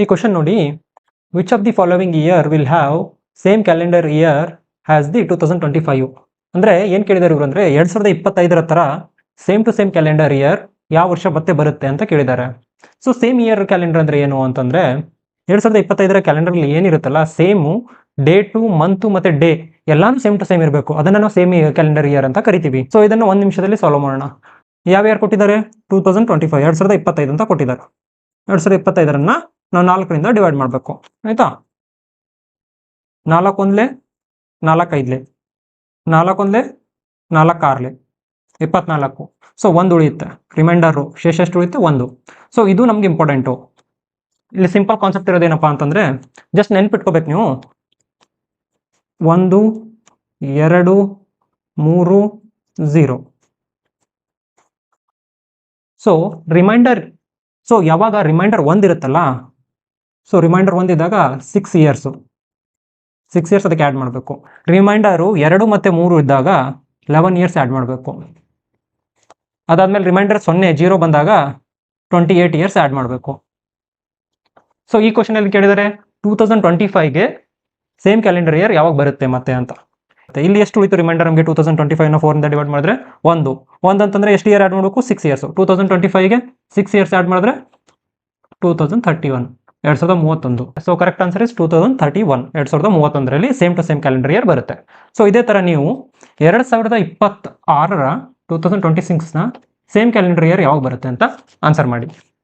ಈ ಕ್ವಶನ್ ನೋಡಿ, which of the following year will have same calendar year has the 2025. ಅಂದರೆ ಏನು ಕೇಳಿದ್ದಾರೆ ಇವರು ಅಂದರೆ 2025 ಥರ same to same calendar year ಯಾವ ವರ್ಷ ಮತ್ತೆ ಬರುತ್ತೆ ಅಂತ ಕೇಳಿದ್ದಾರೆ. ಸೊ ಸೇಮ್ ಇಯರ್ ಕ್ಯಾಲೆಂಡರ್ ಅಂದರೆ ಏನು ಅಂತಂದರೆ 2025 ಕ್ಯಾಲೆಂಡರ್ಲಿ ಏನಿರುತ್ತಲ್ಲ, ಸೇಮು ಡೇಟು, ಮಂತು ಮತ್ತು ಡೇ ಎಲ್ಲಾನು ಸೇಮ್ ಟು ಸೇಮ್ ಇರಬೇಕು. ಅದನ್ನು ನಾವು ಸೇಮ್ ಕ್ಯಾಲೆಂಡರ್ ಇಯರ್ ಅಂತ ಕರಿತೀವಿ. ಸೊ ಇದನ್ನು 1 ನಿಮಿಷದಲ್ಲಿ ಸಾಲ್ವ್ ಮಾಡೋಣ. ಯಾವ ಇಯರ್ ಕೊಟ್ಟಿದ್ದಾರೆ? 2025, 2025 ಅಂತ ಕೊಟ್ಟಿದ್ದಾರೆ. 2025 ನಾವು 4ರಿಂದ ಡಿವೈಡ್ ಮಾಡಬೇಕು, ಆಯ್ತಾ? 4 1 4 5 4 1 4 6 24. ಸೊ 1 ಉಳಿಯುತ್ತೆ, ರಿಮೈಂಡರು ಶೇಷ ಎಷ್ಟು ಉಳಿಯುತ್ತೆ? 1. ಸೊ ಇದು ನಮ್ಗೆ ಇಂಪಾರ್ಟೆಂಟು. ಇಲ್ಲಿ ಸಿಂಪಲ್ ಕಾನ್ಸೆಪ್ಟ್ ಇರೋದೇನಪ್ಪ ಅಂತಂದರೆ, ಜಸ್ಟ್ ನೆನ್ಪಿಟ್ಕೋಬೇಕು ನೀವು. 1 2 3 0. ಸೊ ರಿಮೈಂಡರ್, ಸೊ ಯಾವಾಗ ರಿಮೈಂಡರ್ 1 ಇರುತ್ತಲ್ಲ, ಸೊ ರಿಮೈಂಡರ್ 1 ಇದ್ದಾಗ 6 ಇಯರ್ಸ್ ಅದಕ್ಕೆ ಆ್ಯಡ್ ಮಾಡಬೇಕು. ರಿಮೈಂಡರು 2 ಮತ್ತು 3 ಇದ್ದಾಗ 11 ಇಯರ್ಸ್ ಆ್ಯಡ್ ಮಾಡಬೇಕು. ಅದಾದಮೇಲೆ ರಿಮೈಂಡರ್ 0 ಬಂದಾಗ 28 ಇಯರ್ಸ್ ಆ್ಯಡ್ ಮಾಡಬೇಕು. ಸೊ ಈ ಕ್ವಶನಲ್ಲಿ ಕೇಳಿದರೆ 2025ಗೆ ಸೇಮ್ ಕ್ಯಾಲೆಂಡರ್ ಇಯರ್ ಯಾವಾಗ ಬರುತ್ತೆ ಮತ್ತೆ ಅಂತ. ಇಲ್ಲಿ ಎಷ್ಟು ಉಳಿತು ರಿಮೈಂಡರ್ ನಮಗೆ? 2025ನ 4ರಿಂದ ಡಿವೈಡ್ ಮಾಡಿದ್ರೆ 1 ಅಂತಂದರೆ ಎಷ್ಟು ಇಯರ್ ಆ್ಯಡ್ ಮಾಡಬೇಕು? 6 ಇಯರ್ಸ್. 2025ಗೆ 6 ಇಯರ್ಸ್ ಆ್ಯಡ್ ಮಾಡಿದ್ರೆ 2031, 2031. So correct answer is 2031. 2031ರಲ್ಲಿ same to same calendar year ಬರುತ್ತೆ. ಸೊ ಇದೇ ಥರ ನೀವು 2026ರ 2026ನ ಸೇಮ್ ಕ್ಯಾಲೆಂಡರ್ ಇಯರ್ ಯಾವಾಗ ಬರುತ್ತೆ ಅಂತ ಆನ್ಸರ್ ಮಾಡಿ.